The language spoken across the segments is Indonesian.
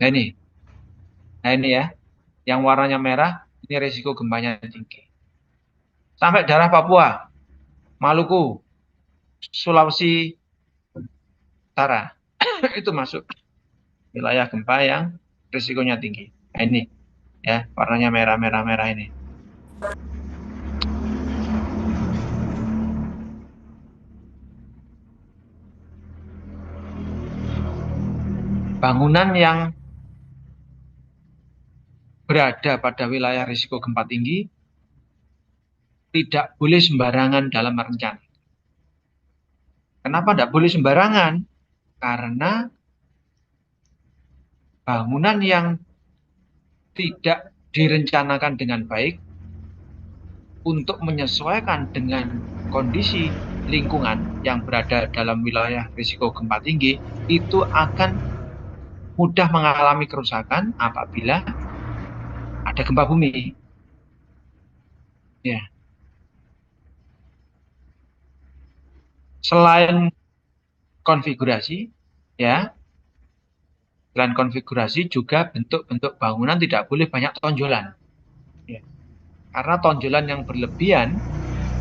Nah ini ya, yang warnanya merah ini risiko gempanya tinggi. Sampai daerah Papua, Maluku, Sulawesi Utara itu masuk wilayah gempa yang risikonya tinggi. Nah ini ya, warnanya merah ini. Bangunan yang berada pada wilayah risiko gempa tinggi tidak boleh sembarangan dalam merencana. Kenapa tidak boleh sembarangan? Karena bangunan yang tidak direncanakan dengan baik untuk menyesuaikan dengan kondisi lingkungan yang berada dalam wilayah risiko gempa tinggi itu akan mudah mengalami kerusakan apabila ada gempa bumi. Ya, selain konfigurasi, ya, selain konfigurasi juga bentuk-bentuk bangunan tidak boleh banyak tonjolan. Ya. Karena tonjolan yang berlebihan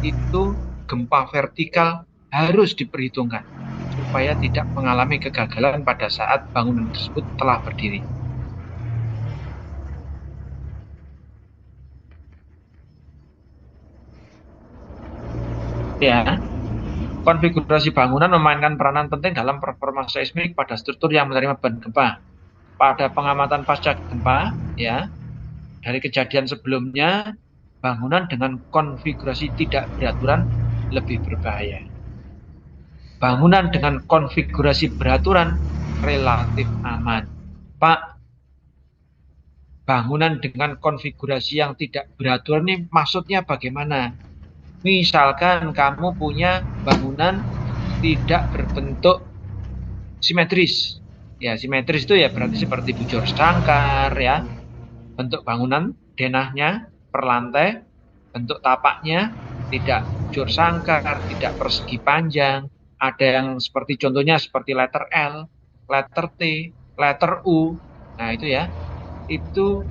itu gempa vertikal harus diperhitungkan supaya tidak mengalami kegagalan pada saat bangunan tersebut telah berdiri. Ya, konfigurasi bangunan memainkan peranan penting dalam performa seismik pada struktur yang menerima beban gempa. Pada pengamatan pasca gempa, ya, dari kejadian sebelumnya, bangunan dengan konfigurasi tidak beraturan lebih berbahaya. Bangunan dengan konfigurasi beraturan relatif aman. Pak, bangunan dengan konfigurasi yang tidak beraturan ini maksudnya bagaimana? Misalkan kamu punya bangunan tidak berbentuk simetris. Ya, simetris itu ya berarti seperti bujur sangkar ya. Bentuk bangunan denahnya per lantai, bentuk tapaknya tidak bujur sangkar, tidak persegi panjang. Ada yang seperti contohnya seperti letter L, letter T, letter U. Nah, itu ya. Itu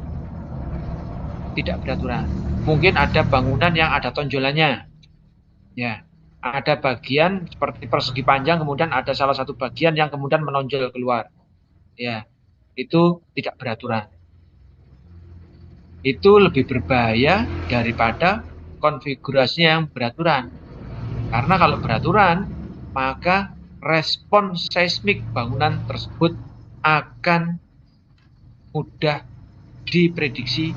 tidak beraturan. Mungkin ada bangunan yang ada tonjolannya. Ya, ada bagian seperti persegi panjang, kemudian ada salah satu bagian yang kemudian menonjol keluar. Ya, itu tidak beraturan. Itu lebih berbahaya daripada konfigurasinya yang beraturan. Karena kalau beraturan, maka respon seismik bangunan tersebut akan mudah diprediksi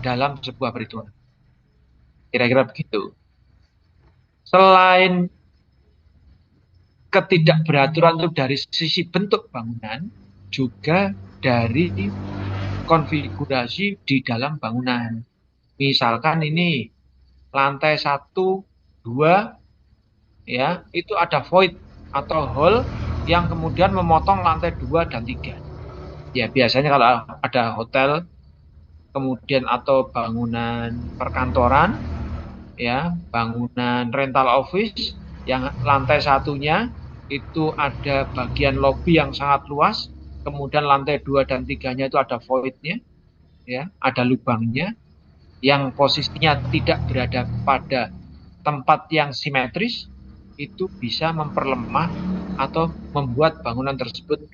dalam sebuah perhitungan. Kira-kira begitu. Selain ketidakberaturan itu dari sisi bentuk bangunan, juga dari konfigurasi di dalam bangunan. Misalkan ini lantai 1, 2, ya, itu ada void atau hole yang kemudian memotong lantai 2 dan 3. Ya, biasanya kalau ada hotel, kemudian atau bangunan perkantoran, ya, bangunan rental office yang lantai satunya itu ada bagian lobby yang sangat luas, kemudian lantai 2 dan 3-nya itu ada voidnya, ya, ada lubangnya, yang posisinya tidak berada pada tempat yang simetris, itu bisa memperlemah atau membuat bangunan tersebut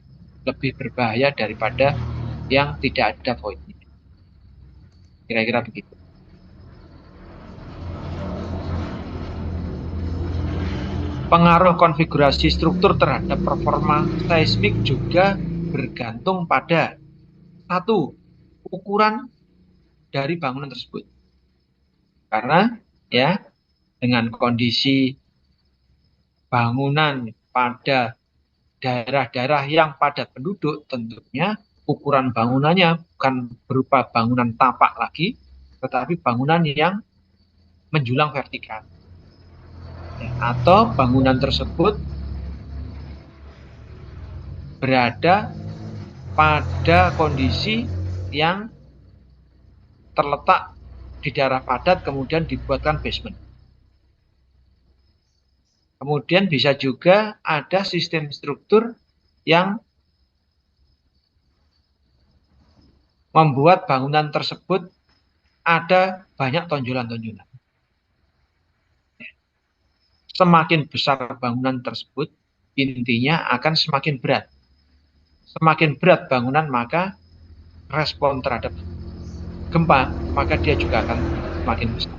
lebih berbahaya daripada yang tidak ada voidnya. Kira-kira begitu. Pengaruh konfigurasi struktur terhadap performa seismik juga bergantung pada satu, ukuran dari bangunan tersebut. Karena ya, dengan kondisi bangunan pada daerah-daerah yang padat penduduk, tentunya ukuran bangunannya bukan berupa bangunan tapak lagi, tetapi bangunan yang menjulang vertikal. Ya, atau bangunan tersebut berada pada kondisi yang terletak di daerah padat kemudian dibuatkan basement. Kemudian bisa juga ada sistem struktur yang membuat bangunan tersebut ada banyak tonjolan-tonjolan. Semakin besar bangunan tersebut, intinya akan semakin berat. Semakin berat bangunan, maka respon terhadap gempa, maka dia juga akan semakin besar.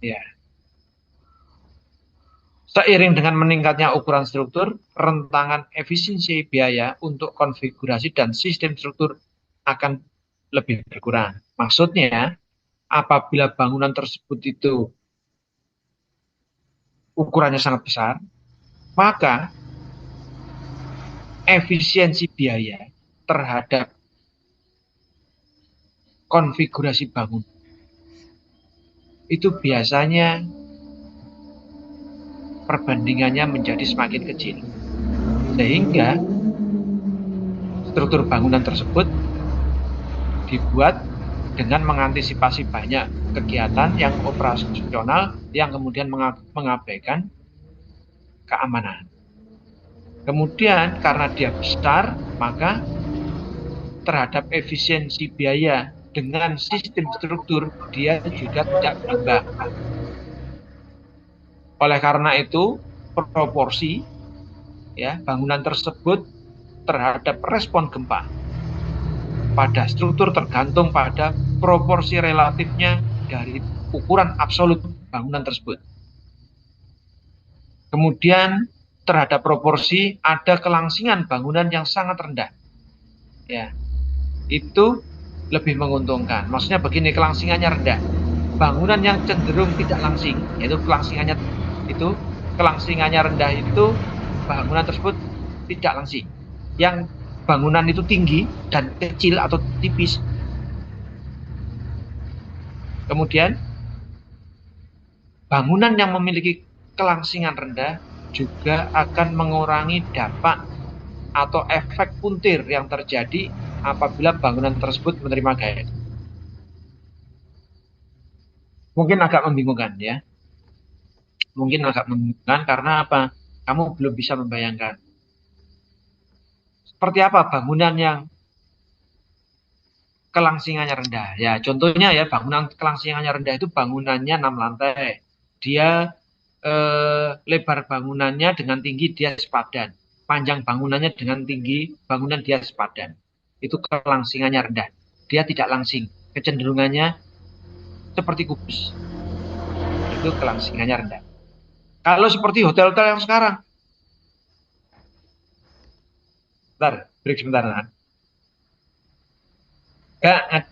Ya. Seiring dengan meningkatnya ukuran struktur, rentangan efisiensi biaya untuk konfigurasi dan sistem struktur akan lebih berkurang. Maksudnya, apabila bangunan tersebut itu ukurannya sangat besar, maka efisiensi biaya terhadap konfigurasi bangunan itu biasanya perbandingannya menjadi semakin kecil. Sehingga struktur bangunan tersebut dibuat dengan mengantisipasi banyak kegiatan yang operasional yang kemudian mengabaikan keamanan. Kemudian karena dia besar, maka terhadap efisiensi biaya dengan sistem struktur dia juga tidak berimbang. Oleh karena itu, proporsi ya bangunan tersebut terhadap respon gempa pada struktur tergantung pada proporsi relatifnya dari ukuran absolut bangunan tersebut. Kemudian terhadap proporsi ada kelangsingan bangunan yang sangat rendah. Ya, itu lebih menguntungkan. Maksudnya begini, kelangsingannya rendah. Bangunan yang cenderung tidak langsing, yaitu kelangsingannya rendah itu bangunan tersebut tidak langsing. Yang bangunan itu tinggi dan kecil atau tipis. Kemudian bangunan yang memiliki kelangsingan rendah juga akan mengurangi dampak atau efek puntir yang terjadi apabila bangunan tersebut menerima gaya. Mungkin agak membingungkan ya. Mungkin agak membingungkan karena apa? Kamu belum bisa membayangkan. Seperti apa bangunan yang kelangsingannya rendah? Ya, contohnya ya bangunan kelangsingannya rendah itu bangunannya 6 lantai. Dia lebar bangunannya dengan tinggi dia sepadan. Panjang bangunannya dengan tinggi bangunan dia sepadan. Itu kelangsingannya rendah. Dia tidak langsing. Kecenderungannya seperti kubus. Itu kelangsingannya rendah. Kalau seperti hotel-hotel yang sekarang. Bentar, break sebentar. Enggak,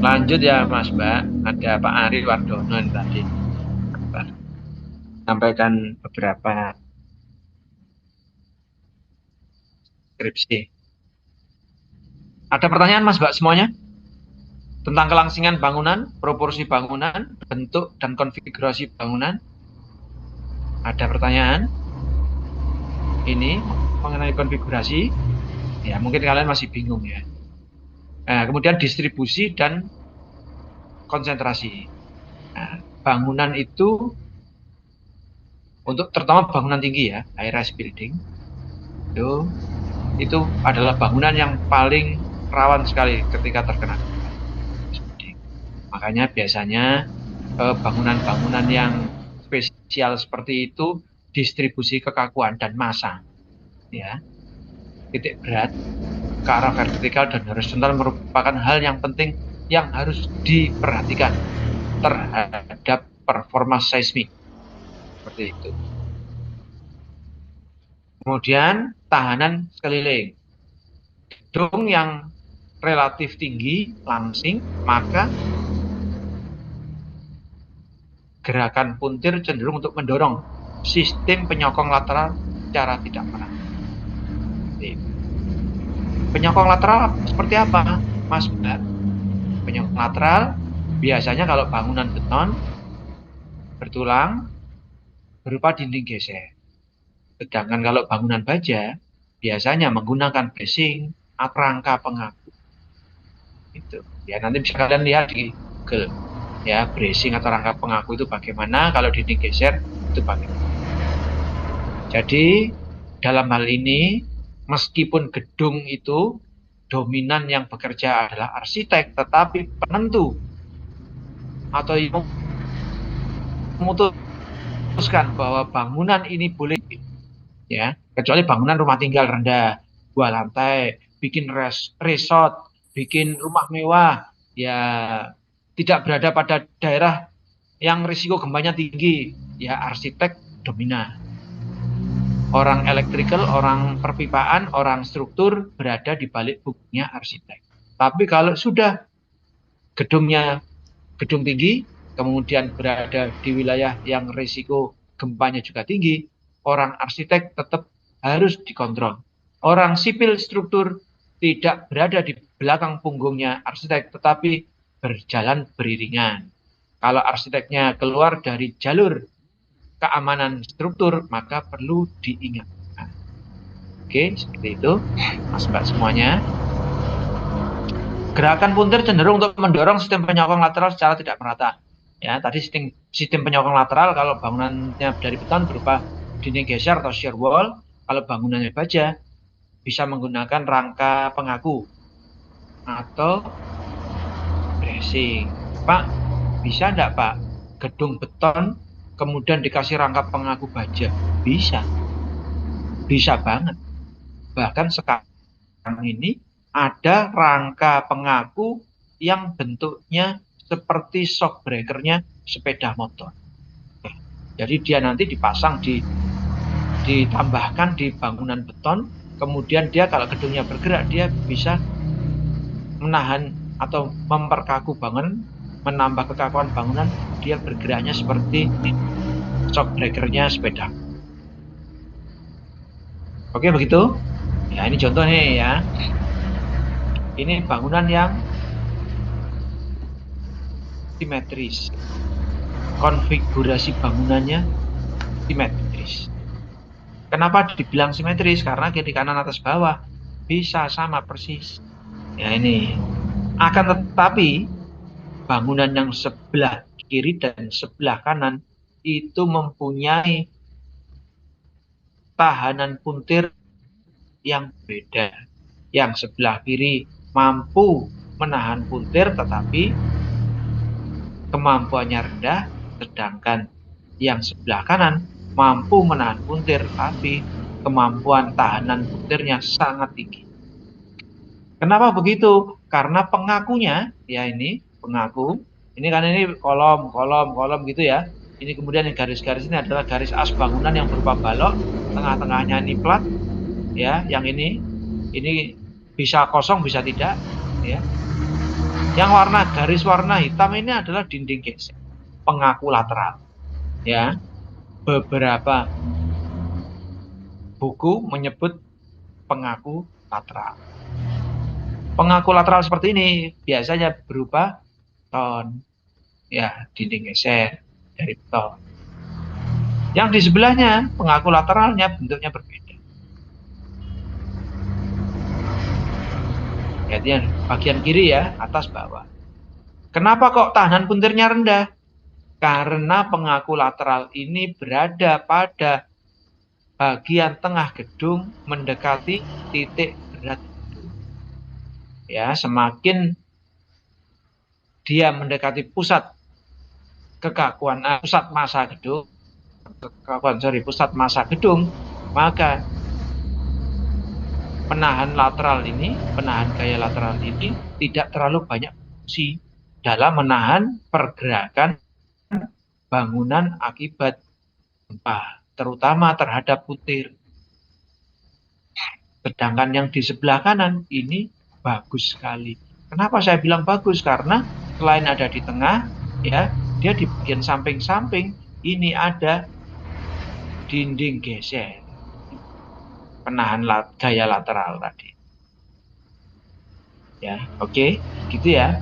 Lanjut ya Mas Mbak, ada Pak Ari Wardono yang tadi sampaikan beberapa skripsi. Ada pertanyaan Mas Mbak semuanya? Tentang kelangsingan bangunan, proporsi bangunan, bentuk dan konfigurasi bangunan. Ada pertanyaan? Ini mengenai konfigurasi, ya mungkin kalian masih bingung ya. Nah, kemudian distribusi dan konsentrasi. Nah, bangunan itu untuk terutama bangunan tinggi ya, high rise building, itu adalah bangunan yang paling rawan sekali ketika terkena. Makanya biasanya bangunan-bangunan yang spesial seperti itu distribusi kekakuan dan massa, ya, titik berat ke arah vertikal dan horizontal merupakan hal yang penting yang harus diperhatikan terhadap performa seismik seperti itu. Kemudian tahanan sekeliling. Gedung yang relatif tinggi langsing, maka gerakan puntir cenderung untuk mendorong sistem penyokong lateral secara tidak merata. Penyokong lateral seperti apa, Mas Mbak? Penyokong lateral biasanya kalau bangunan beton bertulang berupa dinding geser. Sedangkan kalau bangunan baja biasanya menggunakan bracing atau rangka pengaku. Itu ya, nanti bisa kalian lihat di Google ya, bracing atau rangka pengaku itu bagaimana, kalau dinding geser itu bagaimana. Jadi dalam hal ini meskipun gedung itu dominan yang bekerja adalah arsitek, tetapi penentu atau yang memutuskan bahwa bangunan ini boleh, ya, kecuali bangunan rumah tinggal rendah, 2 lantai, bikin resort, bikin rumah mewah, ya tidak berada pada daerah yang risiko gempanya tinggi, ya arsitek dominan. Orang electrical, orang perpipaan, orang struktur berada di balik bukunya arsitek. Tapi kalau sudah gedungnya gedung tinggi, kemudian berada di wilayah yang risiko gempanya juga tinggi, orang arsitek tetap harus dikontrol. Orang sipil struktur tidak berada di belakang punggungnya arsitek, tetapi berjalan beriringan. Kalau arsiteknya keluar dari jalur keamanan struktur, maka perlu diingatkan. Oke, seperti itu, Mas Mbak semuanya. Gerakan puntir cenderung untuk mendorong sistem penyokong lateral secara tidak merata. Ya, tadi sistem penyokong lateral kalau bangunannya dari beton berupa dinding geser atau shear wall, kalau bangunannya baja bisa menggunakan rangka pengaku atau bracing. Pak, bisa enggak Pak gedung beton kemudian dikasih rangka pengaku baja? Bisa. Bisa banget. Bahkan sekarang ini ada rangka pengaku yang bentuknya seperti shock breakernya sepeda motor. Jadi dia nanti dipasang ditambahkan di bangunan beton, kemudian dia kalau gedungnya bergerak dia bisa menahan atau memperkaku bangunan, menambah kekakuan bangunan, dia bergeraknya seperti shock breakernya sepeda. Oke, begitu. Ya, ini contoh nih ya. Ini bangunan yang simetris. Konfigurasi bangunannya simetris. Kenapa dibilang simetris? Karena kiri kanan atas bawah bisa sama persis. Ya ini. Akan tetapi bangunan yang sebelah kiri dan sebelah kanan itu mempunyai tahanan puntir yang beda. Yang sebelah kiri mampu menahan puntir tetapi kemampuannya rendah, sedangkan yang sebelah kanan mampu menahan puntir tapi kemampuan tahanan puntirnya sangat tinggi. Kenapa begitu? Karena pengakunya, ya ini pengaku, ini kan ini kolom gitu ya. Ini kemudian yang garis-garis ini adalah garis as bangunan yang berupa balok, tengah-tengahnya ini plat, ya. Yang ini bisa kosong bisa tidak, ya. Yang warna garis warna hitam ini adalah dinding geser, pengaku lateral. Ya, beberapa buku menyebut pengaku lateral. Pengaku lateral seperti ini biasanya berupa beton, ya, dinding geser dari beton. Yang di sebelahnya pengaku lateralnya bentuknya berbeda. Jadi bagian kiri ya, atas bawah. Kenapa kok tahanan puntirnya rendah? Karena pengaku lateral ini berada pada bagian tengah gedung mendekati titik berat gedung. Ya, semakin dia mendekati pusat kekakuan, pusat massa gedung, maka penahan gaya lateral ini tidak terlalu banyak fungsi dalam menahan pergerakan bangunan akibat gempa, terutama terhadap putir. Sedangkan yang di sebelah kanan ini bagus sekali. Kenapa saya bilang bagus? Karena selain ada di tengah, ya, dia di bagian samping-samping ini ada dinding geser, penahan gaya lateral tadi. Ya, oke, gitu ya,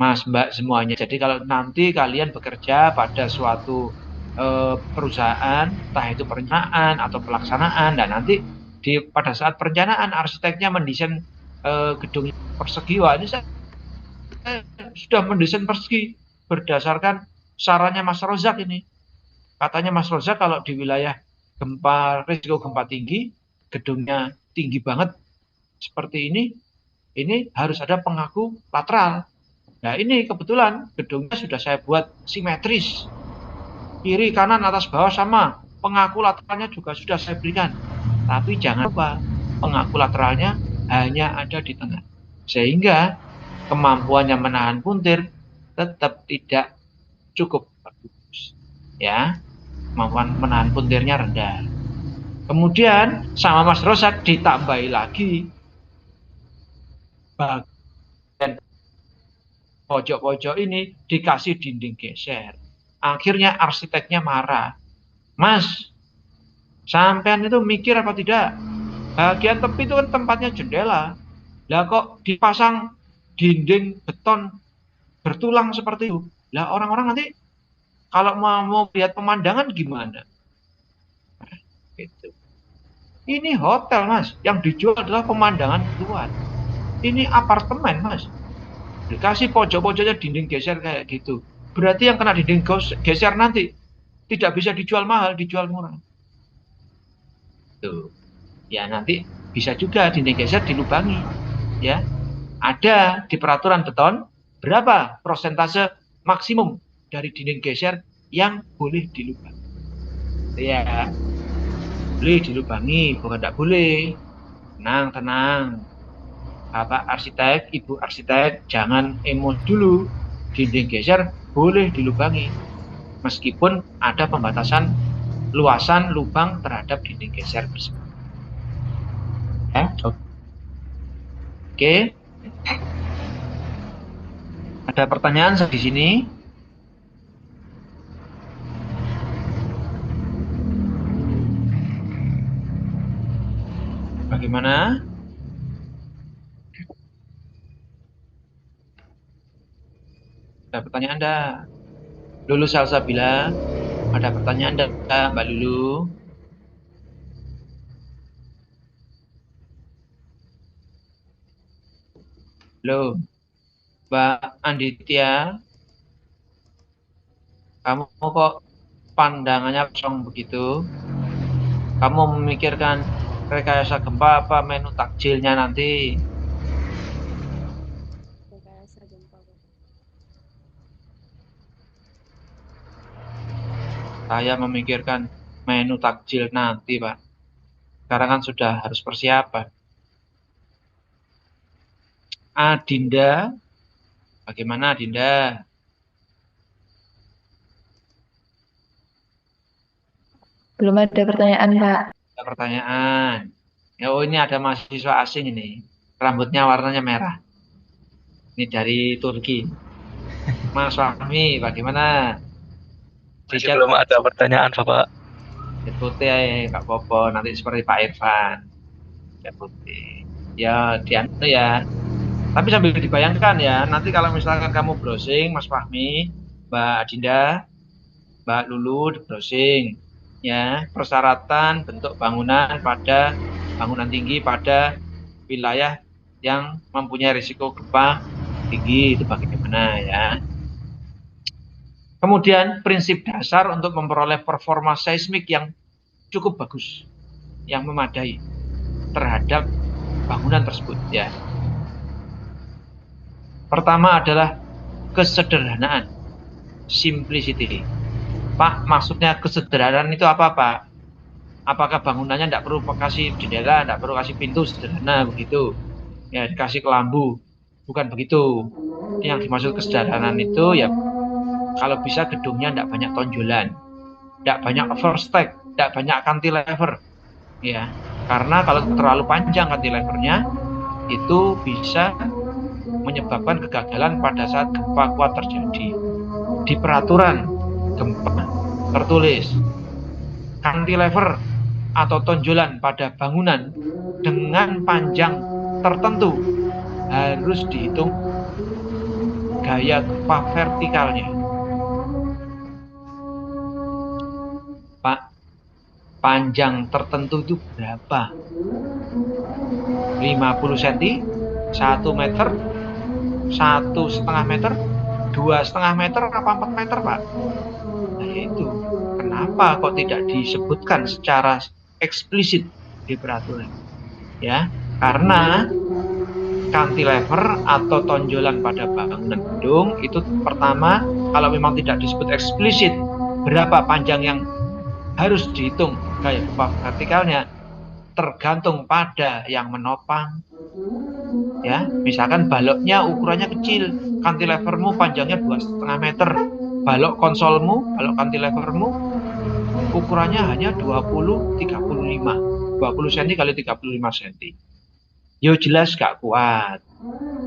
Mas Mbak semuanya. Jadi kalau nanti kalian bekerja pada suatu perusahaan, entah itu perencanaan atau pelaksanaan, dan nanti pada saat perencanaan arsiteknya mendesain gedung persegi, wah ini saya sudah mendesain persegi berdasarkan sarannya Mas Rozak ini. Katanya Mas Rozak kalau di wilayah risiko gempa tinggi, gedungnya tinggi banget seperti ini harus ada pengaku lateral. Nah ini kebetulan gedungnya sudah saya buat simetris, kiri, kanan, atas, bawah sama. Pengaku lateralnya juga sudah saya berikan. Tapi jangan lupa pengaku lateralnya hanya ada di tengah. Sehingga kemampuannya menahan puntir tetap tidak cukup bagus. Ya, kemampuan menahan puntirnya rendah. Kemudian sama Mas Rosak ditambahi lagi bagian pojok-pojok ini dikasih dinding geser. Akhirnya arsiteknya marah. Mas, sampean itu mikir apa tidak? Bagian tepi itu kan tempatnya jendela. Lah kok dipasang dinding beton bertulang seperti itu? Lah orang-orang nanti kalau mau lihat pemandangan gimana? Gitu. Ini hotel, Mas. Yang dijual adalah pemandangan luar. Ini apartemen, Mas. Dikasih pojok-pojoknya dinding geser kayak gitu. Berarti yang kena dinding geser nanti tidak bisa dijual mahal, dijual murah. Tuh. Ya nanti bisa juga dinding geser dilubangi. Ya. Ada di peraturan beton berapa persentase maksimum dari dinding geser yang boleh dilubangi. Ya, boleh dilubangi, bukan tidak boleh. Tenang. Bapak arsitek, Ibu arsitek, jangan emosi dulu. Dinding geser boleh dilubangi. Meskipun ada pembatasan luasan lubang terhadap dinding geser tersebut. Ya, oke. Ada pertanyaan di sini? Bagaimana? Ada pertanyaan Anda? Lulu Salsabila, ada pertanyaan Anda, Mbak Lulu? Halo, Mbak Anditya, kamu kok pandangannya kosong begitu? Kamu memikirkan rekayasa gempa apa menu takjilnya nanti? Rekayasa gempa. Saya memikirkan menu takjil nanti, Pak. Sekarang kan sudah harus persiapan. Adinda, bagaimana Adinda? Belum ada pertanyaan, Pak. Ada pertanyaan. Ya, oh ini ada mahasiswa asing ini. Rambutnya warnanya merah. Ini dari Turki. Mas Fahmi, bagaimana? Masih Chat belum ada pertanyaan, Bapak. putih, nggak apa-apa. Nanti seperti Pak Irfan. Chat putih. Ya, dianu ya. Tapi sambil dibayangkan ya, nanti kalau misalkan kamu browsing, Mas Fahmi, Mbak Adinda, Mbak Lulu, di browsing. Ya, persyaratan bentuk bangunan tinggi pada wilayah yang mempunyai risiko gempa tinggi, itu bagaimana ya. Kemudian prinsip dasar untuk memperoleh performa seismik yang cukup bagus, yang memadai terhadap bangunan tersebut ya. Pertama adalah kesederhanaan, simplicity. Pak, maksudnya kesederhanaan itu apa, Pak? Apakah bangunannya tidak perlu kasih jendela, tidak perlu kasih pintu, sederhana begitu? Ya, dikasih kelambu. Bukan begitu. Yang dimaksud kesederhanaan itu ya kalau bisa gedungnya tidak banyak tonjolan, tidak banyak overstack, tidak banyak cantilever, ya. Karena kalau terlalu panjang cantilevernya itu bisa menyebabkan kegagalan pada saat gempa kuat terjadi. Di peraturan gempa tertulis cantilever atau tonjolan pada bangunan dengan panjang tertentu harus dihitung gaya gempa vertikalnya. Pak, panjang tertentu itu berapa? 50 cm, 1 meter, 1,5 meter, 2,5 meter, apa 4 meter, Pak? Nah, yaitu kenapa kok tidak disebutkan secara eksplisit di peraturan? Ya, karena cantilever atau tonjolan pada bangunan gedung itu pertama, kalau memang tidak disebut eksplisit berapa panjang yang harus dihitung gaya gempa vertikalnya, tergantung pada yang menopang. Ya, misalkan baloknya ukurannya kecil, cantilevermu panjangnya 2,5 meter, balok konsolmu, balok cantilevermu ukurannya hanya 20 cm kali 35 cm. Yo jelas gak kuat.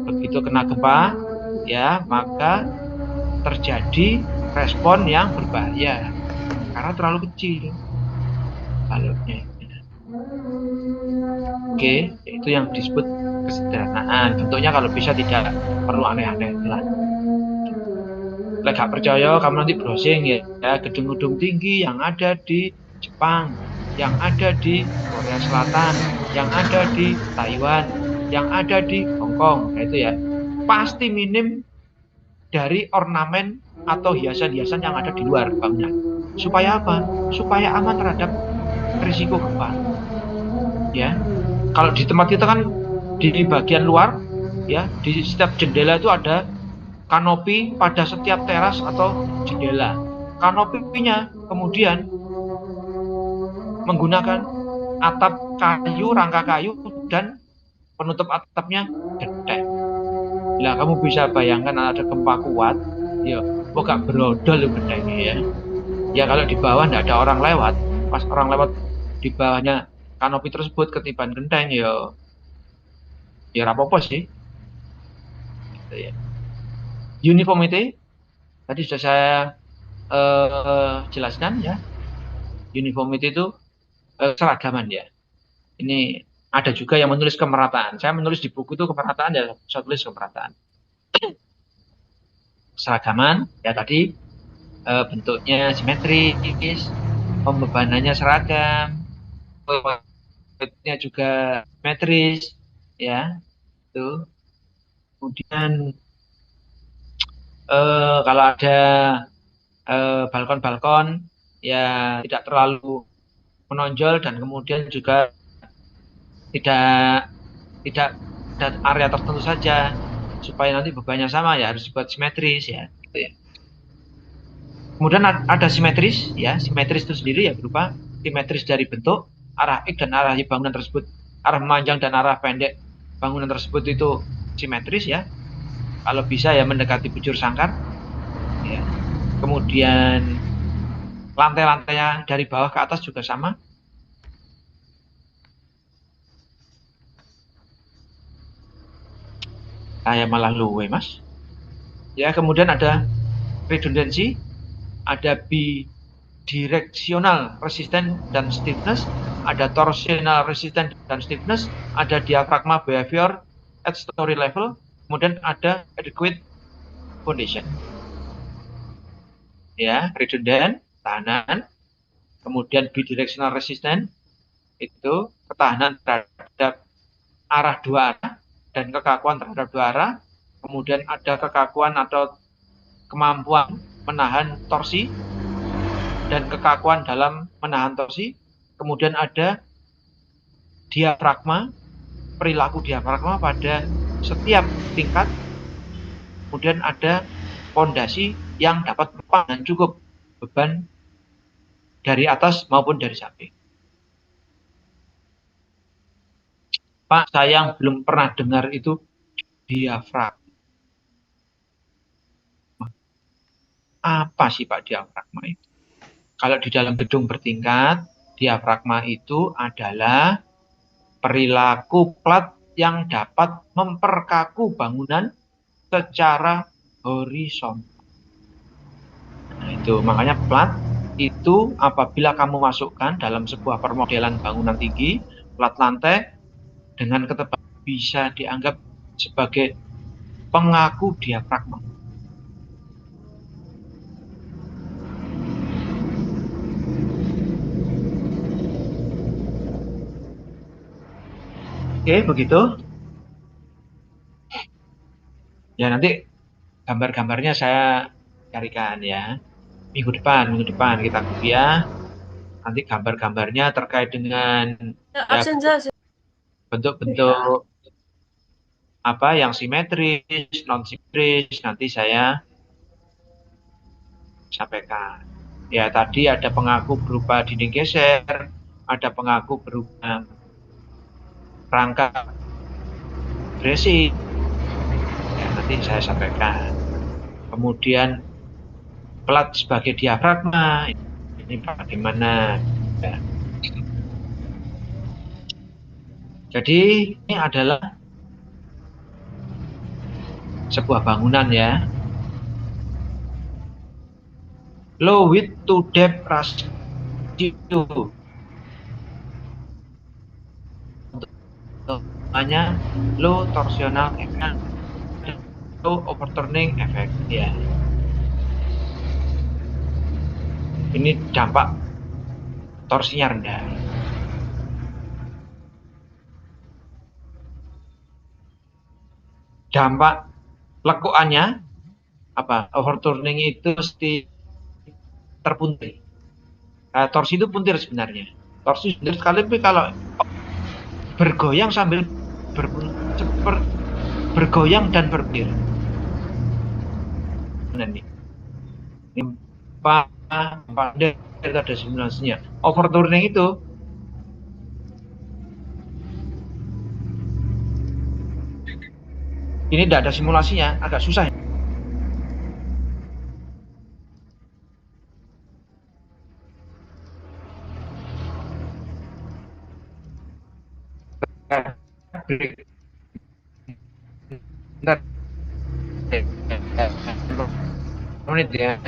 Begitu kena gempa, ya maka terjadi respon yang berbahaya karena terlalu kecil baloknya. Oke, itu yang disebut kesederhanaan. Bentuknya kalau bisa tidak perlu aneh-aneh lah. Lek gak percaya, kamu nanti browsing ya gedung-gedung tinggi yang ada di Jepang, yang ada di Korea Selatan, yang ada di Taiwan, yang ada di Hong Kong. Nah, itu ya pasti minim dari ornamen atau hiasan-hiasan yang ada di luar bangunan. Supaya apa? Supaya aman terhadap risiko gempa. Ya, kalau di tempat kita kan di bagian luar, ya di setiap jendela itu ada kanopi pada setiap teras atau jendela. Kanopinya kemudian menggunakan atap kayu, rangka kayu, dan penutup atapnya genteng. Nah, kamu bisa bayangkan ada gempa kuat, ya, kok gak brodol gentengnya ya. Ya kalau di bawah tidak ada orang lewat, pas orang lewat di bawahnya kanopi tersebut ketiban genteng, ya apa-apa sih. Gitu ya. Uniformity tadi sudah saya jelaskan ya. Uniformity itu seragaman ya. Ini ada juga yang menulis kemerataan. Saya menulis di buku itu kemerataan ya, saya tulis kemerataan. Seragaman ya tadi bentuknya simetris, pembebanannya seragam, bentuknya juga simetris ya. Itu. Kemudian kalau ada balkon-balkon ya tidak terlalu menonjol dan kemudian juga tidak tidak area tertentu saja supaya nanti bebannya sama ya harus dibuat simetris ya gitu ya. Kemudian ada simetris ya, simetris itu sendiri ya berupa simetris dari bentuk, arah X dan arah Y bangunan tersebut, arah memanjang dan arah pendek bangunan tersebut itu simetris ya. Kalau bisa ya mendekati bujur sangkar ya. Kemudian lantai-lantainya dari bawah ke atas juga sama. Saya malah luwe, Mas. Ya, kemudian ada redundancy, ada bidirectional resistance dan stiffness, ada torsional resistance dan stiffness, ada diafragma behavior at story level, kemudian ada adequate foundation. Ya, redundant, tahanan, kemudian bidirectional resistance, itu ketahanan terhadap arah dua arah dan kekakuan terhadap dua arah, kemudian ada kekakuan atau kemampuan menahan torsi dan kekakuan dalam menahan torsi, kemudian ada diafragma, perilaku diafragma pada setiap tingkat, kemudian ada fondasi yang dapat menahan cukup beban dari atas maupun dari samping. Pak, saya yang belum pernah dengar itu diafragma. Apa sih Pak diafragma itu? Kalau di dalam gedung bertingkat, diafragma itu adalah perilaku plat yang dapat memperkaku bangunan secara horizontal. Nah, itu makanya plat itu apabila kamu masukkan dalam sebuah permodelan bangunan tinggi, plat lantai dengan ketebalan bisa dianggap sebagai pengaku diafragma. Oke, begitu. Ya, nanti gambar-gambarnya saya carikan ya. Minggu depan kita kuliah. Nanti gambar-gambarnya terkait dengan ya, bentuk-bentuk apa yang simetris, non simetris, nanti saya sampaikan. Ya, tadi ada pengaku berupa dinding geser, ada pengaku berupa rangka dressing. Ya, nanti saya sampaikan. Kemudian plat sebagai diafragma, ini bagaimana? Ya. Jadi ini adalah sebuah bangunan ya. Low width to depth ratio. Namanya low torsional effect, low overturning effect ya. Ini dampak torsinya rendah. Dampak lekuannya apa? Overturning itu mesti terpuntir. Torsi itu puntir sebenarnya. Torsi puntir sekali, tapi kalau bergoyang sambil bergoyang dan berpuntir. Ini pada ada simulasinya. Overturning itu ini tidak ada simulasinya, agak susah. Bentar. Menit ya.